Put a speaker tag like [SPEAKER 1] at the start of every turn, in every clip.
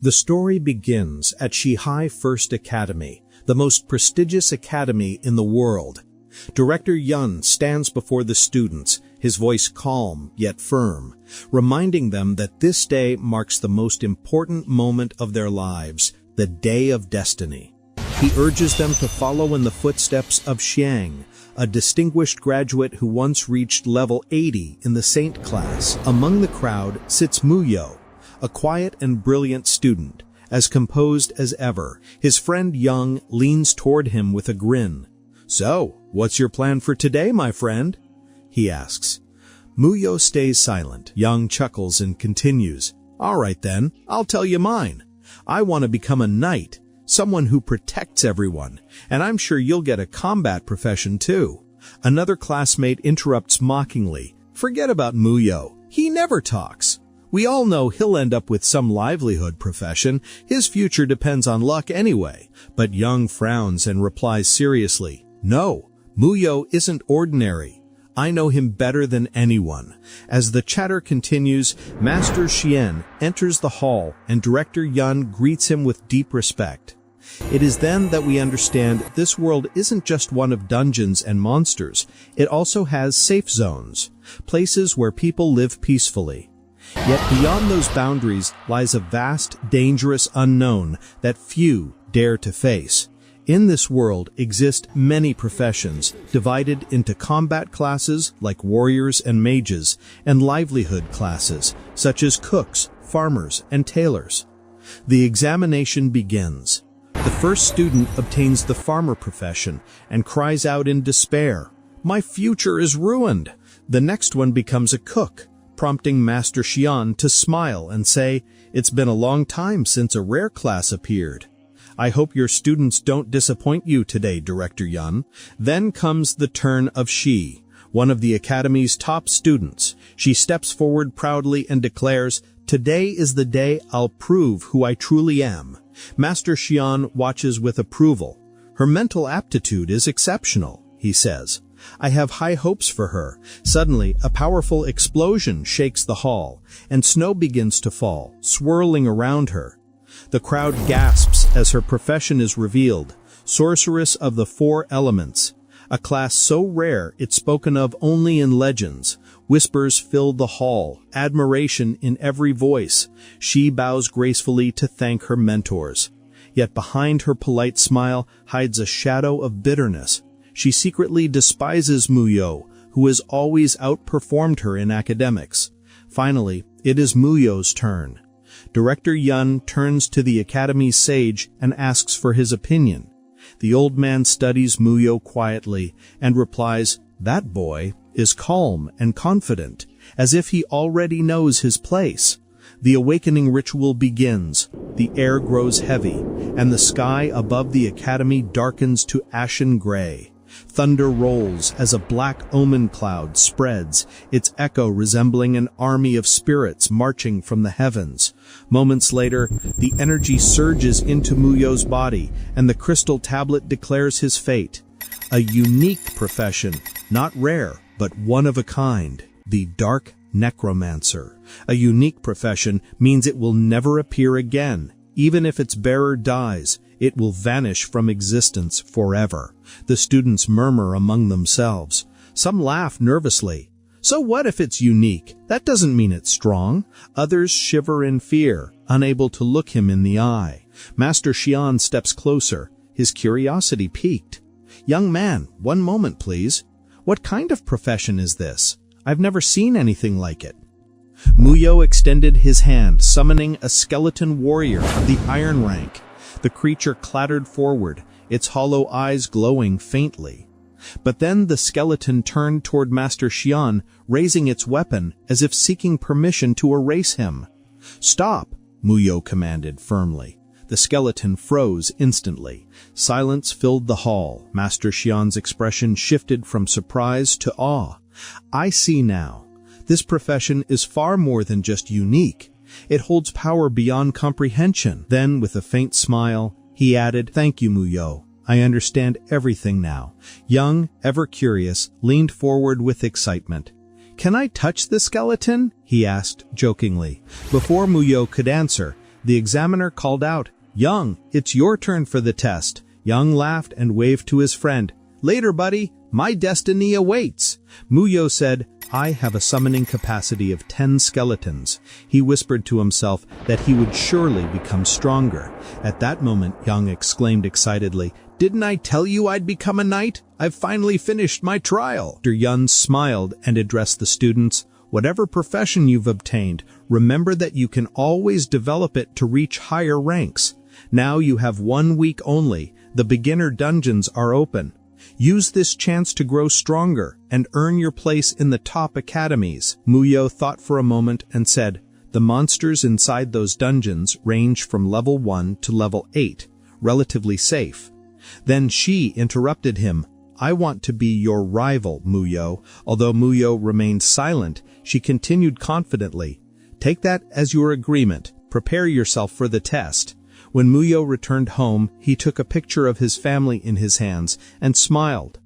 [SPEAKER 1] The story begins at Shihai First Academy, the most prestigious academy in the world. Director Yun stands before the students, his voice calm yet firm, reminding them that this day marks the most important moment of their lives, the Day of Destiny. He urges them to follow in the footsteps of Xiang, a distinguished graduate who once reached level 80 in the Saint class. Among the crowd sits Muyo, a quiet and brilliant student, as composed as ever. His friend Young leans toward him with a grin. "So, what's your plan for today, my friend?" he asks. Muyo stays silent. Young chuckles and continues. "All right then, I'll tell you mine. I want to become a knight, someone who protects everyone, and I'm sure you'll get a combat profession too." Another classmate interrupts mockingly. "Forget about Muyo. He never talks. We all know he'll end up with some livelihood profession. His future depends on luck anyway." But Young frowns and replies seriously, "No, Muyo isn't ordinary. I know him better than anyone." As the chatter continues, Master Xian enters the hall and Director Yun greets him with deep respect. It is then that we understand this world isn't just one of dungeons and monsters. It also has safe zones, places where people live peacefully. Yet beyond those boundaries lies a vast, dangerous unknown that few dare to face. In this world exist many professions, divided into combat classes like warriors and mages, and livelihood classes such as cooks, farmers, and tailors. The examination begins. The first student obtains the farmer profession and cries out in despair, "My future is ruined." The next one becomes a cook, prompting Master Xian to smile and say, "It's been a long time since a rare class appeared." "I hope your students don't disappoint you today, Director Yun." Then comes the turn of Shi, one of the academy's top students. She steps forward proudly and declares, "Today is the day I'll prove who I truly am." Master Xian watches with approval. "Her mental aptitude is exceptional," he says. "I have high hopes for her." Suddenly, a powerful explosion shakes the hall, and snow begins to fall, swirling around her. The crowd gasps as her profession is revealed, Sorceress of the Four Elements, a class so rare it's spoken of only in legends. Whispers fill the hall, admiration in every voice. She bows gracefully to thank her mentors. Yet behind her polite smile hides a shadow of bitterness. She secretly despises Muyo, who has always outperformed her in academics. Finally, it is Muyo's turn. Director Yun turns to the academy's sage and asks for his opinion. The old man studies Muyo quietly and replies, "That boy is calm and confident, as if he already knows his place." The awakening ritual begins. The air grows heavy, and the sky above the academy darkens to ashen gray. Thunder rolls as a black omen cloud spreads, its echo resembling an army of spirits marching from the heavens. Moments later, the energy surges into Muyo's body, and the crystal tablet declares his fate. A unique profession, not rare, but one of a kind, the Dark Necromancer. A unique profession means it will never appear again. Even if its bearer dies, it will vanish from existence forever. The students murmur among themselves. Some laugh nervously. "So what if it's unique? That doesn't mean it's strong." Others shiver in fear, unable to look him in the eye. Master Xian steps closer, his curiosity piqued. "Young man, one moment please. What kind of profession is this? I've never seen anything like it." Muyo extended his hand, summoning a skeleton warrior of the iron rank. The creature clattered forward, its hollow eyes glowing faintly. But then the skeleton turned toward Master Xian, raising its weapon as if seeking permission to erase him. "Stop," Muyo commanded firmly. The skeleton froze instantly. Silence filled the hall. Master Xian's expression shifted from surprise to awe. "I see now. This profession is far more than just unique. It holds power beyond comprehension." Then, with a faint smile, he added, "Thank you, Muyo. I understand everything now." Young, ever curious, leaned forward with excitement. "Can I touch the skeleton?" he asked jokingly. Before Muyo could answer, the examiner called out, "Young, it's your turn for the test." Young laughed and waved to his friend. "Later, buddy. My destiny awaits." Muyo said, "I have a summoning capacity of 10 skeletons. He whispered to himself that he would surely become stronger. At that moment, Young exclaimed excitedly, "Didn't I tell you I'd become a knight? I've finally finished my trial." Dr. Yun smiled and addressed the students. "Whatever profession you've obtained, remember that you can always develop it to reach higher ranks. Now you have 1 week only. The beginner dungeons are open. Use this chance to grow stronger and earn your place in the top academies." Muyo thought for a moment and said, "The monsters inside those dungeons range from level 1 to level 8, relatively safe." Then she interrupted him. "I want to be your rival, Muyo." Although Muyo remained silent, she continued confidently, "Take that as your agreement. Prepare yourself for the test." When Muyo returned home, he took a picture of his family in his hands and smiled.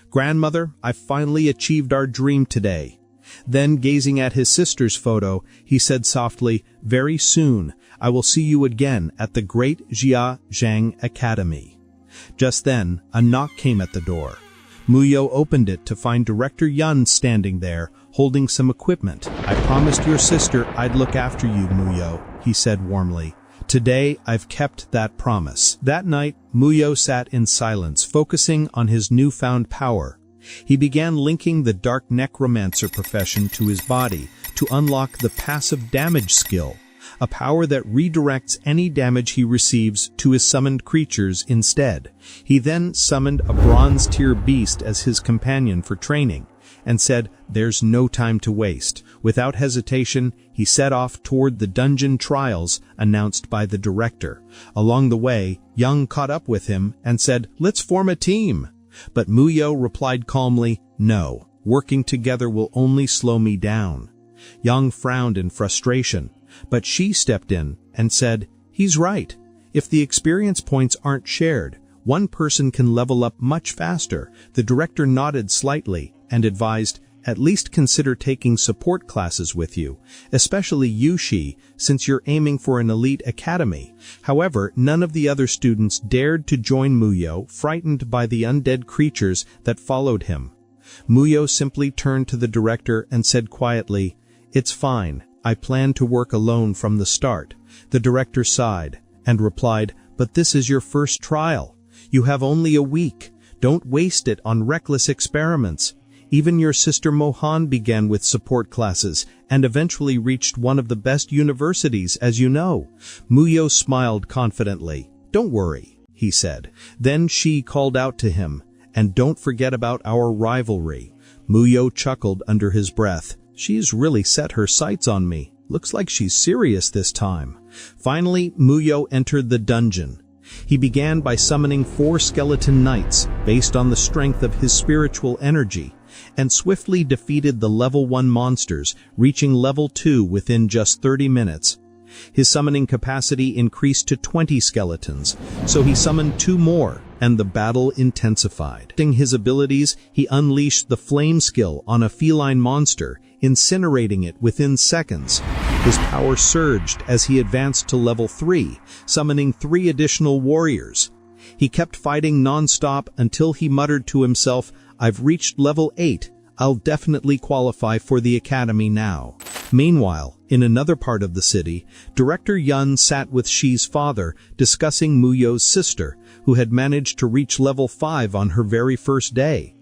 [SPEAKER 1] "Grandmother, I finally achieved our dream today." Then, gazing at his sister's photo, he said softly, "Very soon, I will see you again at the great Jia Zhang Academy." Just then, a knock came at the door. Muyo opened it to find Director Yun standing there, holding some equipment. "I promised your sister I'd look after you, Muyo," he said warmly. "Today, I've kept that promise." That night, Muyo sat in silence, focusing on his newfound power. He began linking the dark necromancer profession to his body to unlock the passive damage skill, a power that redirects any damage he receives to his summoned creatures instead. He then summoned a bronze-tier beast as his companion for training, and said, "There's no time to waste." Without hesitation, he set off toward the dungeon trials announced by the director. Along the way, Young caught up with him and said, "Let's form a team." But Muyo replied calmly, "No, working together will only slow me down." Young frowned in frustration, but she stepped in and said, "He's right. If the experience points aren't shared, one person can level up much faster." The director nodded slightly and advised, "At least consider taking support classes with you, especially Yushi, since you're aiming for an elite academy." However, none of the other students dared to join Muyo, frightened by the undead creatures that followed him. Muyo simply turned to the director and said quietly, "It's fine. I plan to work alone from the start." The director sighed and replied, "But this is your first trial. You have only a week. Don't waste it on reckless experiments. Even your sister Mohan began with support classes and eventually reached one of the best universities, as you know." Muyo smiled confidently. "Don't worry," he said. Then she called out to him, "And don't forget about our rivalry." Muyo chuckled under his breath. "She's really set her sights on me. Looks like she's serious this time." Finally, Muyo entered the dungeon. He began by summoning 4 skeleton knights based on the strength of his spiritual energy, and swiftly defeated the level 1 monsters, reaching level 2 within just 30 minutes. His summoning capacity increased to 20 skeletons, so he summoned 2 more, and the battle intensified. Using his abilities, he unleashed the flame skill on a feline monster, incinerating it within seconds. His power surged as he advanced to level 3, summoning 3 additional warriors. He kept fighting non-stop until he muttered to himself, "I've reached level 8. I'll definitely qualify for the academy now." Meanwhile, in another part of the city, Director Yun sat with Shi's father discussing Muyo's sister, who had managed to reach level 5 on her very first day.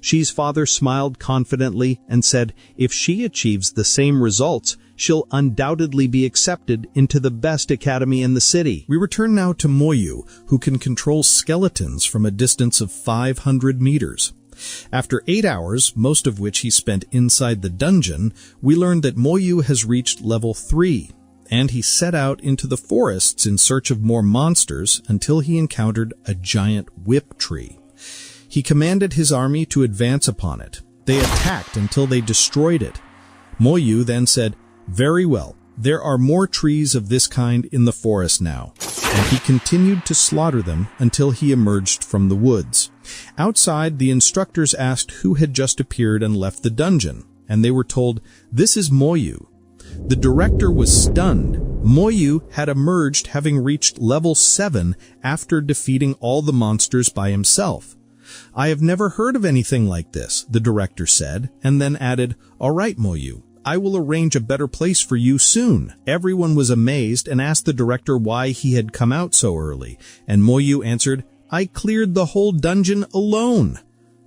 [SPEAKER 1] Shi's father smiled confidently and said, "If she achieves the same results, she'll undoubtedly be accepted into the best academy in the city." We return now to Moyu, who can control skeletons from a distance of 500 meters. After 8 hours, most of which he spent inside the dungeon, we learned that Moyu has reached level 3, and he set out into the forests in search of more monsters until he encountered a giant whip tree. He commanded his army to advance upon it. They attacked until they destroyed it. Moyu then said, "Very well, there are more trees of this kind in the forest now," and he continued to slaughter them until he emerged from the woods. Outside, the instructors asked who had just appeared and left the dungeon, and they were told, "This is Moyu." The director was stunned. Moyu had emerged having reached level 7 after defeating all the monsters by himself. "I have never heard of anything like this," the director said, and then added, "All right, Moyu, I will arrange a better place for you soon." Everyone was amazed and asked the director why he had come out so early, and Moyu answered, "I cleared the whole dungeon alone."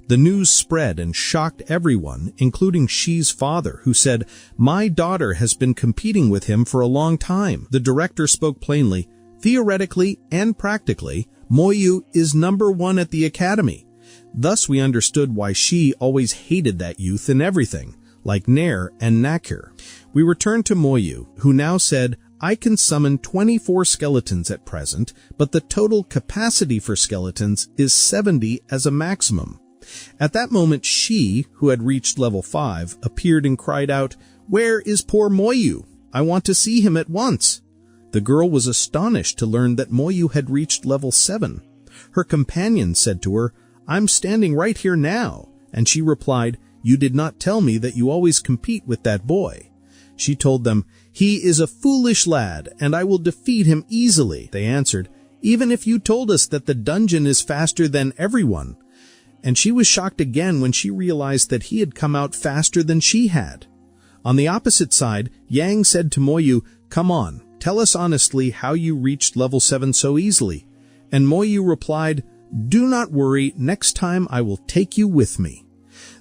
[SPEAKER 1] The news spread and shocked everyone, including Shi's father, who said, "My daughter has been competing with him for a long time." The director spoke plainly. Theoretically and practically, Moyu is number 1 at the academy. Thus we understood why Shi always hated that youth and everything, like Nair and Nakir. We returned to Moyu, who now said, "I can summon 24 skeletons at present, but the total capacity for skeletons is 70 as a maximum." At that moment, Shi, who had reached level 5, appeared and cried out, "Where is poor Moyu? I want to see him at once." The girl was astonished to learn that Moyu had reached level 7. Her companion said to her, "I'm standing right here now," and she replied, "You did not tell me that you always compete with that boy." She told them, "He is a foolish lad, and I will defeat him easily." They answered, "Even if you told us that the dungeon is faster than everyone." And she was shocked again when she realized that he had come out faster than she had. On the opposite side, Yang said to Moyu, "Come on, tell us honestly how you reached level 7 so easily." And Moyu replied, "Do not worry, next time I will take you with me."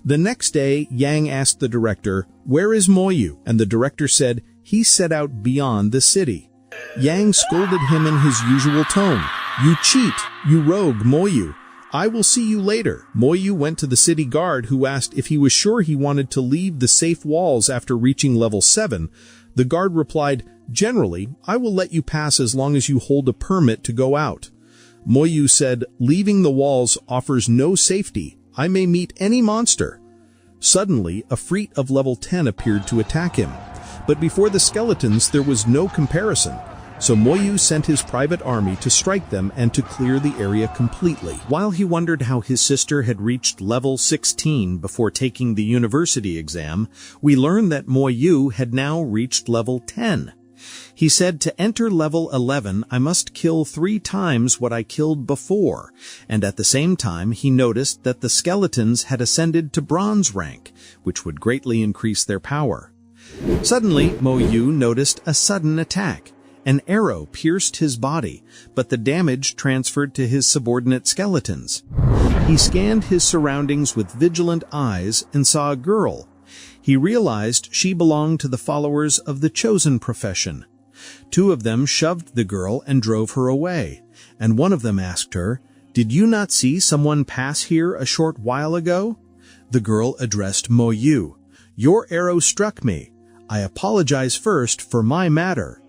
[SPEAKER 1] The next day, Yang asked the director, "Where is Moyu?" And the director said, "He set out beyond the city." Yang scolded him in his usual tone, "You cheat, you rogue Moyu. I will see you later." Moyu went to the city guard, who asked if he was sure he wanted to leave the safe walls after reaching level 7. The guard replied, "Generally, I will let you pass as long as you hold a permit to go out." Moyu said, "Leaving the walls offers no safety. I may meet any monster." Suddenly, a Freet of level 10 appeared to attack him. But before the skeletons, there was no comparison. So Moyu sent his private army to strike them and to clear the area completely. While he wondered how his sister had reached level 16 before taking the university exam, we learned that Moyu had now reached level 10. He said, "To enter level 11, I must kill 3 times what I killed before," and at the same time he noticed that the skeletons had ascended to bronze rank, which would greatly increase their power. Suddenly, Moyu noticed a sudden attack. An arrow pierced his body, but the damage transferred to his subordinate skeletons. He scanned his surroundings with vigilant eyes and saw a girl. He realized she belonged to the followers of the chosen profession. 2 of them shoved the girl and drove her away, and one of them asked her, "Did you not see someone pass here a short while ago?" The girl addressed Moyu, "Your arrow struck me. I apologize first for my matter."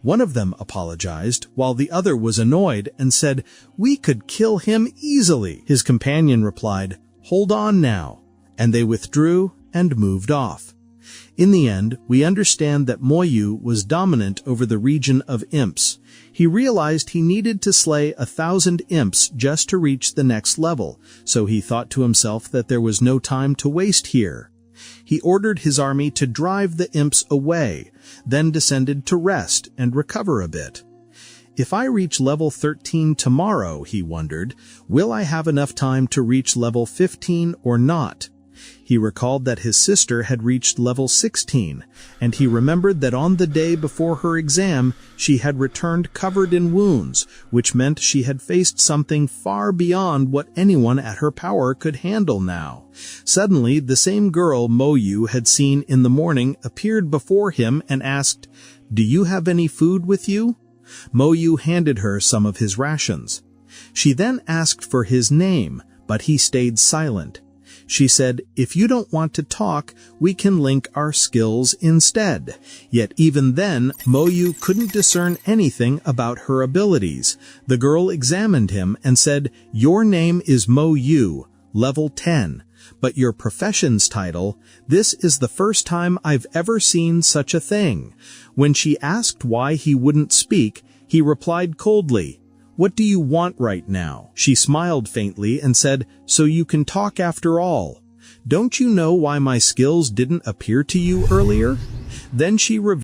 [SPEAKER 1] One of them apologized, while the other was annoyed and said, "We could kill him easily." His companion replied, "Hold on now," and they withdrew and moved off. In the end, we understand that Moyu was dominant over the region of imps. He realized he needed to slay 1,000 imps just to reach the next level, so he thought to himself that there was no time to waste here. He ordered his army to drive the imps away, then descended to rest and recover a bit. If I reach level 13 tomorrow, he wondered, will I have enough time to reach level 15 or not? He recalled that his sister had reached level 16, and he remembered that on the day before her exam, she had returned covered in wounds, which meant she had faced something far beyond what anyone at her power could handle now. Suddenly, the same girl Moyu had seen in the morning appeared before him and asked, "Do you have any food with you?" Moyu handed her some of his rations. She then asked for his name, but he stayed silent. She said, "If you don't want to talk, we can link our skills instead." Yet even then, Moyu couldn't discern anything about her abilities. The girl examined him and said, "Your name is Moyu, level 10, but your profession's title, this is the first time I've ever seen such a thing." When she asked why he wouldn't speak, he replied coldly, "What do you want right now?" She smiled faintly and said, "So you can talk after all. Don't you know why my skills didn't appear to you earlier?" Then she revealed